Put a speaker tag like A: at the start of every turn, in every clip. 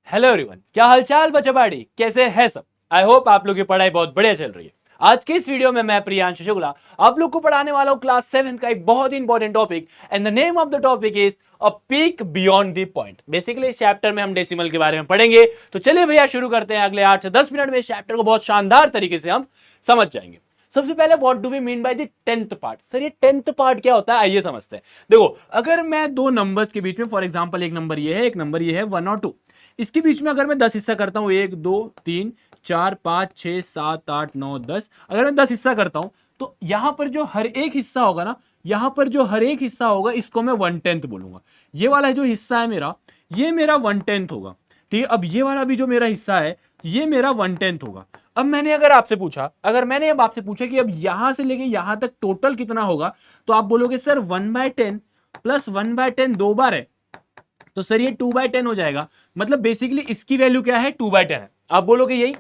A: Hello everyone, क्या हालचाल बच्चाबाड़ी, कैसे है सब। आई होप आप लोग की पढ़ाई बहुत बढ़िया चल रही है। आज के इस वीडियो में मैं प्रियांशु शुक्ला आप लोग को पढ़ाने वाला हूं क्लास 7 का एक बहुत ही important topic and the name of the topic is a peek beyond the point. Basically इस चैप्टर में हम डेसिमल के बारे में पढ़ेंगे। तो चलिए भैया शुरू करते हैं। अगले 8 से 10 मिनट में इस चैप्टर को बहुत शानदार तरीके से हम समझ जाएंगे। सबसे पहले what do we mean by the 10th part. Sir ये 10th पार्ट क्या होता है, आइए समझते हैं। देखो, अगर मैं दो नंबर्स के बीच में, फॉर एग्जांपल एक नंबर ये है, एक नंबर ये है 1 और 2, इसके बीच में अगर मैं 10 हिस्सा करता हूं, 1 2 3 4 5 6 7 8 9 10, अगर मैं 10 हिस्सा करता हूं तो यहां पर जो हर एक हिस्सा होगा ना, यहां पर जो हर एक हिस्सा होगा इसको मैं 1/10 बोलूंगा। ये वाला जो हिस्सा है मेरा, ये मेरा 1/10 होगा। ठीक है, अब ये वाला भी जो मेरा हिस्सा है ये मेरा 1/10 होगा। अब मैंने अगर आपसे पूछा, अगर मैंने अब आपसे पूछा कि अब यहां से लेके यहां तक टोटल कितना होगा, तो आप बोलोगे सर 1/10 प्लस 1/10 दो बार है, तो सर ये 2/10 हो जाएगा। मतलब बेसिकली इसकी वैल्यू क्या है, 2/10 है। आप बोलोगे यही,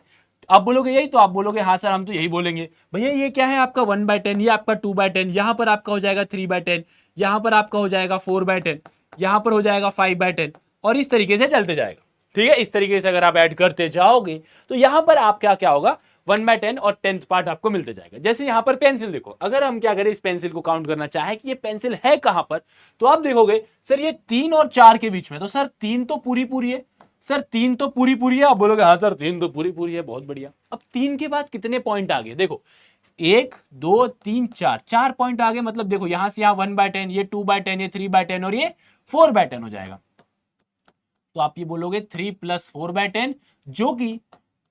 A: आप बोलोगे यही, तो आप बोलोगे हाँ सर हम तो यही बोलेंगे। भैया ये क्या है आपका 1/10, ये आपका 2/10, यहां पर आपका हो जाएगा 3/10, यहां पर आपका हो जाएगा 4/10, यहां पर हो जाएगा 5/10, और इस तरीके से चलते जाएगा। ठीक है, इस तरीके से अगर आप ऐड करते जाओगे तो यहां पर आपका क्या होगा, 1/10 और 10th पार्ट आपको मिलते जाएगा। जैसे यहां पर पेंसिल देखो, अगर हम क्या करें, इस पेंसिल को काउंट करना चाहे कि ये पेंसिल है कहां पर, तो आप देखोगे सर ये 3 और 4 के बीच में, तो सर 3 तो पूरी पूरी है, सर 3 तो पूरी पूरी है। आप बोलोगे हाँ सर 3 तो पूरी पूरी है, बहुत बढ़िया। अब 3 के बाद कितने पॉइंट आ गए, देखो 1 2 3 4, 4 पॉइंट आ गए। मतलब देखो यहां से यहां 1/10, ये 2/10, ये 3/10 और ये 4/10 हो जाएगा। तो आप ये बोलोगे 3 प्लस 4/10, जो कि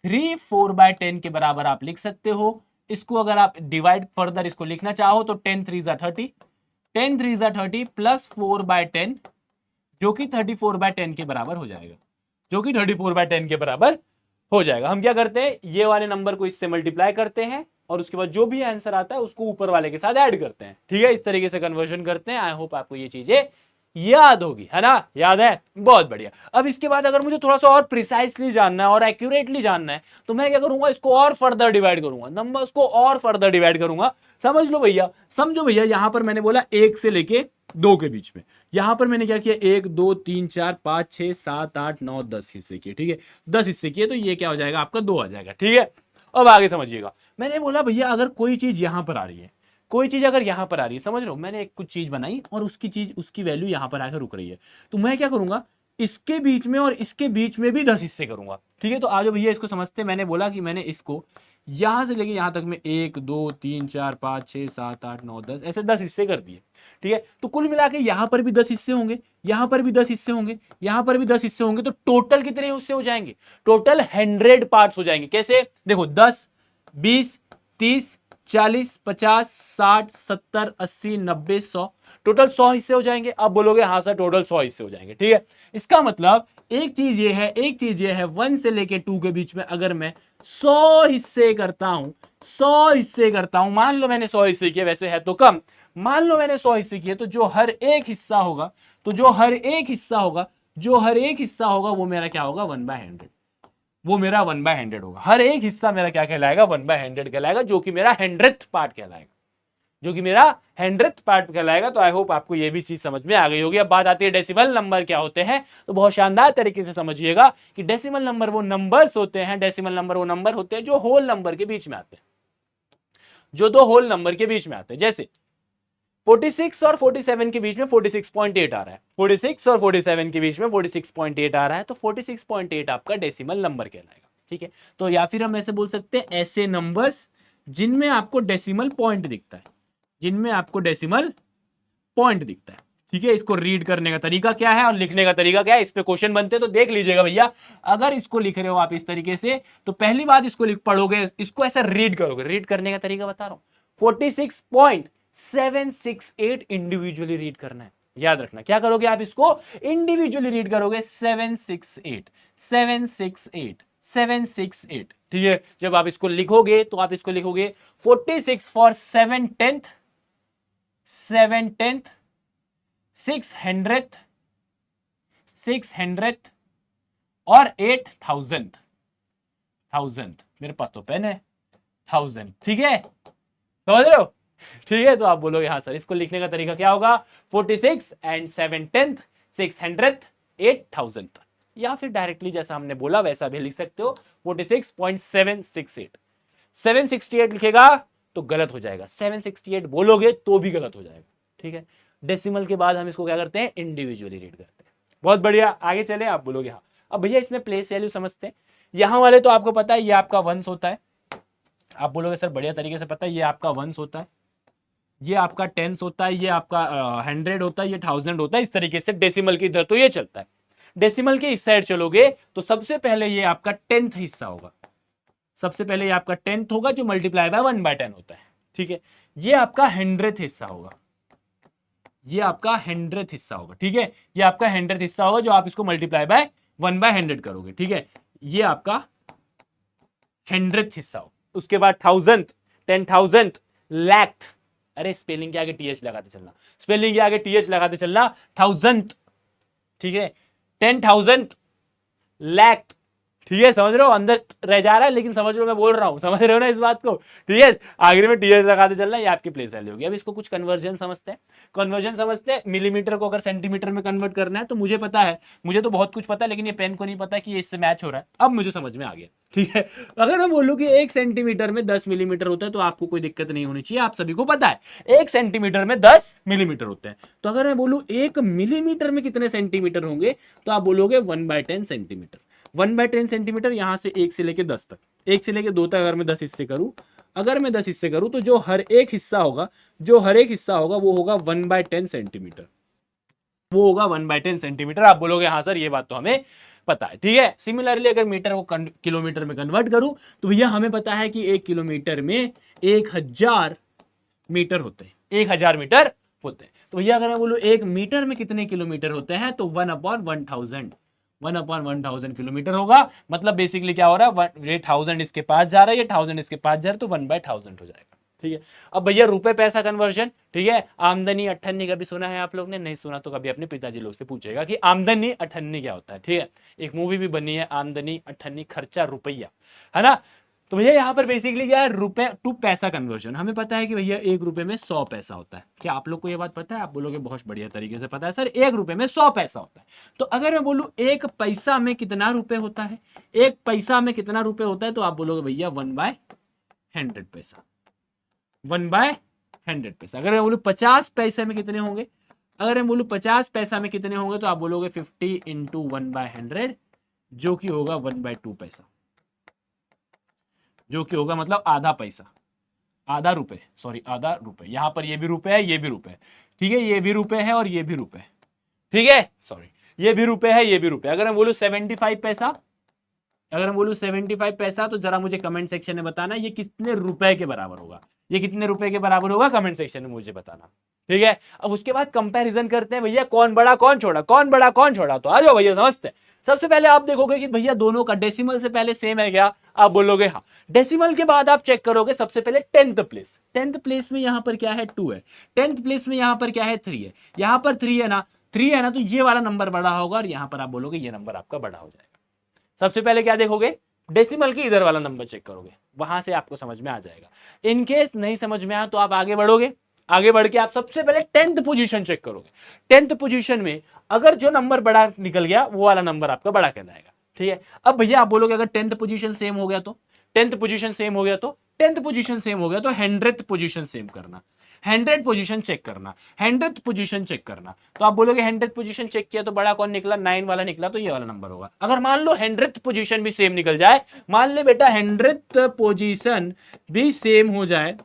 A: 3 4/10 के बराबर आप लिख सकते हो। इसको अगर आप डिवाइड फर्दर इसको लिखना चाहो तो 10 3 30, 10 3 30 प्लस 4/10, जो कि 34/10 के बराबर हो जाएगा, जो कि 34/10 के बराबर हो जाएगा। हम क्या करते हैं, ये वाले नंबर को इससे मल्टीप्लाई करते हैं और उसके बाद जो भी आंसर आता है उसको ऊपर वाले के साथ ऐड करते हैं। ठीक है, इस तरीके से कन्वर्जन करते हैं। आई होप आपको ये चीजें याद होगी, है ना, याद है, बहुत बढ़िया। अब इसके बाद अगर मुझे थोड़ा सा और प्रिसाइसली जानना है और एक्यूरेटली जानना है, तो मैं क्या करूंगा, इसको और फर्दर डिवाइड करूंगा, नंबर्स को और फर्दर डिवाइड करूंगा। समझ लो भैया, समझो भैया, यहां पर मैंने बोला 1 से लेके 2 के बीच में, यहां पर मैंने क्या किया, 1 2 3 4 5 6 7 8 9 10 हिस्से किए। ठीक है, 10 हिस्से किए, तो ये क्या हो जाएगा आपका 2 आ जाएगा। ठीक है, अब आगे समझिएगा। मैंने बोला भैया अगर कोई चीज यहां पर आ रही है, कोई चीज अगर यहां पर आ रही है, समझ लो मैंने एक कुछ चीज बनाई और उसकी चीज, उसकी वैल्यू यहां पर आकर रुक रही है, तो मैं क्या करूंगा, इसके बीच में और इसके बीच में भी 10 हिस्से करूंगा। ठीक है, तो आज भैया इसको समझते। मैंने बोला कि मैंने इसको यहां से लेके यहां तक में 1 2 3 4 5 6 7 8 9 10 ऐसे 10 हिस्से कर दिए। ठीक है, तो कुल मिला के यहां पर भी 10 हिस्से होंगे, यहां पर भी 10 हिस्से होंगे, यहां पर भी 10 हिस्से होंगे, तो टोटल कितने हिस्से हो जाएंगे, टोटल 100 पार्ट्स हो जाएंगे। कैसे, देखो 10 20 30 40 50 60 70 80 90 100, टोटल 100 हिस्से हो जाएंगे। अब बोलोगे हाँ सर टोटल 100 हिस्से हो जाएंगे। ठीक है, इसका मतलब एक चीज ये है, एक चीज ये है, 1 से लेके 2 के बीच में अगर मैं 100 हिस्से करता हूं, 100 हिस्से करता हूं, मान लो मैंने 100 हिस्से किए, वैसे है तो कम, मान लो मैंने 100 हिस्से किए, तो जो हर एक हिस्सा होगा, तो जो हर एक हिस्सा होगा, जो हर एक हिस्सा होगा वो मेरा क्या होगा, 1/100, वो मेरा 1/100 होगा। हर एक हिस्सा मेरा क्या कहलाएगा, 1/100 कहलाएगा, जो कि मेरा 100th पार्ट कहलाएगा, जो कि मेरा 100th पार्ट कहलाएगा। तो आई होप आपको ये भी चीज समझ में आ गई होगी। अब बात आती है डेसिमल नंबर क्या होते हैं, तो बहुत शानदार तरीके से समझिएगा कि डेसिमल नंबर वो नंबर्स होते हैं, डेसिमल नंबर वो नंबर होते हैं जो होल नंबर के बीच में आते हैं, जो दो होल नंबर के बीच में आते हैं। जैसे 46 और 47 के बीच में 46.8 आ रहा है, 46 और 47 के बीच में 46.8 आ रहा है, तो 46.8 आपका डेसिमल नंबर कहलाएगा। ठीक है, तो या फिर हम ऐसे बोल सकते हैं, ऐसे नंबर्स जिनमें आपको डेसिमल पॉइंट दिखता है, जिनमें आपको डेसिमल पॉइंट दिखता है। ठीक है, इसको रीड करने का तरीका क्या है और लिखने का तरीका क्या है, इस पे क्वेश्चन बनते हैं, तो देख लीजिएगा भैया। अगर इसको लिख रहे हो आप इस तरीके से, तो पहली बात इसको लिख पढ़ोगे, इसको ऐसा रीड करोगे, रीड करने का तरीका बता रहा हूं, 46.768 इंडिविजुअली रीड करना है। याद रखना, क्या करोगे आप, इसको इंडिविजुअली रीड करोगे, 768 768 768। ठीक है, जब आप इसको लिखोगे तो आप इसको लिखोगे 46 फॉर 7/10, 7/10, 600th, 600th और 8,000th, 1000th, मेरे पास तो पेन है, 1000। ठीक है, समझ रहे हो। ठीक है, तो आप बोलोगे हाँ सर, इसको लिखने का तरीका क्या होगा, 46 एंड 7/10, 600th, 8,000th। या फिर डायरेक्टली जैसा हमने बोला वैसा भी लिख सकते हो 46.768। 768 लिखेगा तो गलत हो जाएगा, 768 बोलोगे तो भी गलत हो जाएगा। ठीक है, डेसिमल के बाद हम इसको क्या करते हैं, इंडिविजुअली रीड करते हैं। बहुत बढ़िया, आगे चले, आप बोलोगे हाँ। अब भैया इसमें प्लेस वैल्यू समझते हैं। यहां वाले तो आपको पता है ये आपका वंस होता है, आप बोलोगे सर बढ़िया तरीके से पता है, ये आपका वंस होता है, ये आपका टेंस होता है, ये आपका 100 होता है, ये 1000 होता है। इस तरीके से डेसिमल की इधर तो ये चलता है। डेसिमल के इस साइड चलोगे तो सबसे पहले ये आपका 10th हिस्सा होगा, सबसे पहले ये आपका 10th होगा जो मल्टीप्लाई बाय 1/10 होता है। ठीक है, ये आपका 100th हिस्सा होगा, ये आपका 100th हिस्सा होगा। ठीक है, ये आपका 100th हिस्सा होगा जो आप इसको मल्टीप्लाई बाय 1/100 करोगे। ठीक है, ये आपका 100th हिस्सा होगा। उसके बाद 1000th, 10,000th, लाख, अरे स्पेलिंग के आगे टीएच लगाते चलना, स्पेलिंग के आगे टीएच लगाते चलना, 1000th। ठीक है, 10,000th, लाख। ठीक है, समझ रहे हो, अंदर रह जा रहा है लेकिन समझ लो मैं बोल रहा हूं, समझ रहे हो ना इस बात को। ठीक है, आखिर में टीएस लगाते चलना, ये आपकी प्लेस वैल्यू होगी। अब इसको कुछ कन्वर्जन समझते हैं, कन्वर्जन समझते हैं। मिलीमीटर को अगर सेंटीमीटर में कन्वर्ट करना है तो मुझे पता है, मुझे तो बहुत कुछ पता है, लेकिन ये पेन को नहीं पता कि ये इससे मैच हो रहा है। अब मुझे समझ में आ गया। ठीक है, अगर मैं बोलूं कि 1 सेंटीमीटर में 10 मिलीमीटर होता है तो आपको कोई दिक्कत नहीं होनी चाहिए, आप सभी को पता है 1 सेंटीमीटर में 10 मिलीमीटर होते हैं। तो अगर मैं बोलूं 1 मिलीमीटर में कितने सेंटीमीटर होंगे तो आप बोलोगे 1/10 सेंटीमीटर। 1/10 सेंटीमीटर, यहां से 1 से लेके 10 तक, 1 से लेके 2 तक अगर मैं 10 हिस्से करूं, अगर मैं 10 हिस्से करूं तो जो हर एक हिस्सा होगा, जो हर एक हिस्सा होगा वो होगा 1/10 सेंटीमीटर, वो होगा 1/10 सेंटीमीटर। आप बोलोगे हाँ सर ये बात तो हमें पता है। ठीक है, सिमिलरली अगर मीटर को किलोमीटर में कन्वर्ट करूं तो भैया हमें पता है कि 1 किलोमीटर में 1000 मीटर होते हैं, 1000 मीटर होते हैं। तो भैया अगर मैं बोलूं 1 मीटर में कितने किलोमीटर होते हैं तो 1/1000, 1/1000 किलोमीटर होगा। मतलब बेसिकली क्या हो रहा है, ये 1000 इसके पास जा रहा है, ये 1000 इसके पास जा रहा है, तो 1/1000 हो जाएगा। ठीक है, अब भैया रुपए पैसा कन्वर्जन। ठीक है, आमदनी अठन्नी कभी सुना है आप लोग ने, नहीं सुना तो कभी अपने पिताजी लोग से पूछेगा कि आमदनी अठन्नी क्या होता है। ठीक है, एक मूवी भी बनी है आमदनी अठन्नी खर्चा रुपया, है ना। तो भैया यहाँ पर बेसिकली क्या है, रुपए टू पैसा कन्वर्जन। हमें पता है कि भैया 1 रुपए में 100 पैसा होता है। क्या आप लोग को ये बात पता है? आप बोलोगे बहुत बढ़िया तरीके से पता है सर, 1 रुपए में 100 पैसा होता है। तो अगर मैं बोलूं 1 पैसा में कितना रुपए होता है, 1 पैसा में कितना रुपए होता है, तो आप बोलोगे भैया 1/100 पैसा, 1/100 पैसा। अगर मैं बोलूं 50 पैसे में कितने होंगे, अगर मैं बोलूं 50 पैसा में कितने होंगे, तो आप बोलोगे 50 इंटू 1/100, जो कि होगा 1/2 पैसा, जो कि होगा मतलब आधा पैसा, आधा रुपए, सॉरी आधा रुपए। यहां पर ये भी रुपए है, ये भी रुपए है। ठीक है, ये भी रुपए है और ये भी रुपए है। ठीक है, सॉरी, ये भी रुपए है, ये भी रुपए। अगर मैं बोलूं 75 पैसा, अगर मैं बोलूं 75 पैसा, तो जरा मुझे कमेंट सेक्शन में बताना ये कितने रुपए के बराबर होगा, ये कितने रुपए के बराबर होगा, कमेंट सेक्शन में मुझे बताना। ठीक है, अब उसके बाद कंपैरिजन करते हैं भैया, कौन बड़ा कौन छोटा, कौन बड़ा कौन छोटा। तो आ जाओ भैया समझते हैं। सबसे पहले आप देखोगे कि भैया दोनों का डेसिमल से पहले सेम है क्या, आप बोलोगे हाँ। डेसिमल के बाद आप चेक करोगे सबसे पहले 10th प्लेस, 10th प्लेस में यहां पर क्या है 2 है, 10th प्लेस में यहां पर क्या है 3 है, यहां पर 3 है ना, 3 है ना, तो ये वाला नंबर बड़ा होगा और यहां पर आप बोलोगे ये नंबर आपका बड़ा हो जाएगा। सबसे पहले क्या देखोगे, डेसिमल की इधर वाला नंबर चेक करोगे, वहां से आपको समझ में आ जाएगा। इनकेस नहीं समझ में आया तो आप आगे बढ़ोगे, आगे बढ़ के आप सबसे पहले 10th पोजीशन चेक करोगे। 10th पोजीशन में अगर जो नंबर बड़ा निकल गया वो वाला नंबर आपका बड़ा कहलाएगा। ठीक है, अब भैया आप बोलोगे अगर 10th पोजीशन सेम हो गया तो, 10th पोजीशन सेम हो गया तो, 10th पोजीशन सेम हो गया तो 100th पोजीशन सेम करना, 100 पोजीशन चेक करना, 100th पोजीशन चेक करना। तो आप बोलोगे 100th पोजीशन चेक किया तो बड़ा कौन निकला, 9 वाला निकला, तो ये वाला नंबर होगा। अगर मान लो 100th पोजीशन भी सेम निकल जाए, मान ले बेटा 100th पोजीशन भी सेम हो जाए,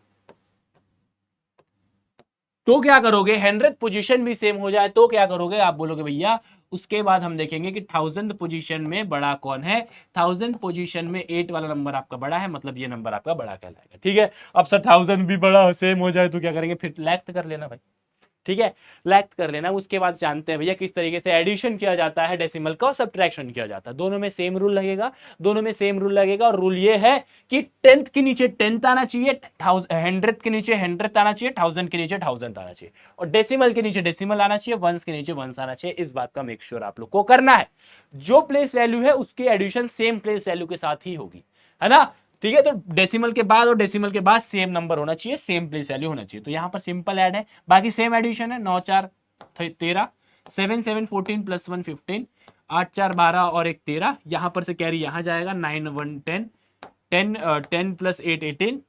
A: तो क्या करोगे, 100th पोजीशन भी सेम हो जाए तो क्या करोगे, आप बोलोगे भैया उसके बाद हम देखेंगे कि 1000th पोजीशन में बड़ा कौन है। 1000th पोजीशन में 8 वाला नंबर आपका बड़ा है, मतलब ये नंबर आपका बड़ा कहलाएगा। ठीक है, अब सर 1000 भी बड़ा सेम हो जाए तो क्या करेंगे, फिर लैक्थ कर लेना भाई। ठीक है, लैक्थ कर लेना। उसके बाद जानते हैं भैया किस तरीके से एडिशन किया जाता है डेसिमल का और सब्ट्रैक्शन किया जाता है। दोनों में सेम रूल लगेगा, दोनों में सेम रूल लगेगा। और रूल ये है कि 10th के नीचे 10th आना चाहिए, 100th के नीचे 100th आना चाहिए, 1000 के नीचे 1000 आना चाहिए, और डेसिमल के नीचे डेसिमल आना चाहिए, वंस के नीचे वंस आना चाहिए। इस बात का मेक श्योर आप लोग को करना है। जो प्लेस वैल्यू है उसकी एडिशन सेम प्लेस वैल्यू के साथ ही होगी, है ना। ठीक है, तो डेसिमल के बाद और डेसिमल के बाद सेम नंबर होना चाहिए, सेम प्लेस वैल्यू होना चाहिए। तो यहां पर सिंपल ऐड है, बाकी सेम एडिशन है। 9 4 13, 7 7 14 + 1 15, 8 4 12 और एक 13, यहां पर से कैरी यहां जाएगा, 9 1 10, 10 प्लस 8 18,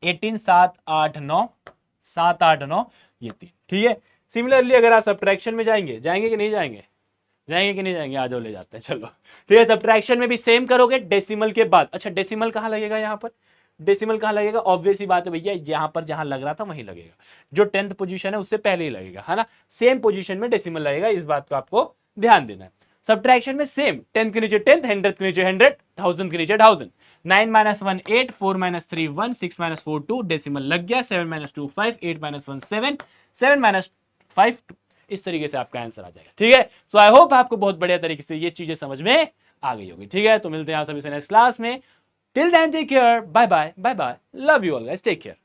A: 18 7 8 9, 7 8 9, ये 3। ठीक है, सिमिलरली अगर आप सब्ट्रैक्शन में जाएंगे, जाएंगे कि नहीं जाएंगे, जाएंगे कि नहीं जाएंगे, आ जाओ ले जाते हैं चलो। ठीक है, सब्ट्रैक्शन में भी सेम करोगे डेसिमल के बाद। अच्छा डेसिमल कहां लगेगा, यहां पर डेसिमल कहां लगेगा, ऑब्वियस ही बात है भैया, यहां पर जहां लग रहा था वहीं लगेगा, जो 10th पोजीशन है उससे पहले ही लगेगा, है ना, सेम पोजीशन में डेसिमल लगेगा, इस बात को आपको ध्यान देना है। सब्ट्रैक्शन में सेम, 10 के नीचे 10, 100 के नीचे 100, 1000 के नीचे 1000, 9 - 1 8, 4 - 3 1, 6 - 4 2, डेसिमल लग गया, 7 - 2 5, 8 - 1 7, 7 - 5 2, इस तरीके से आपका आंसर आ जाएगा। ठीक है, सो आई होप आपको बहुत बढ़िया तरीके से ये चीजें समझ में आ गई होगी। ठीक है, तो मिलते हैं आप सभी से नेक्स्ट क्लास में। Till then take care, bye bye bye bye, love you all guys, take care.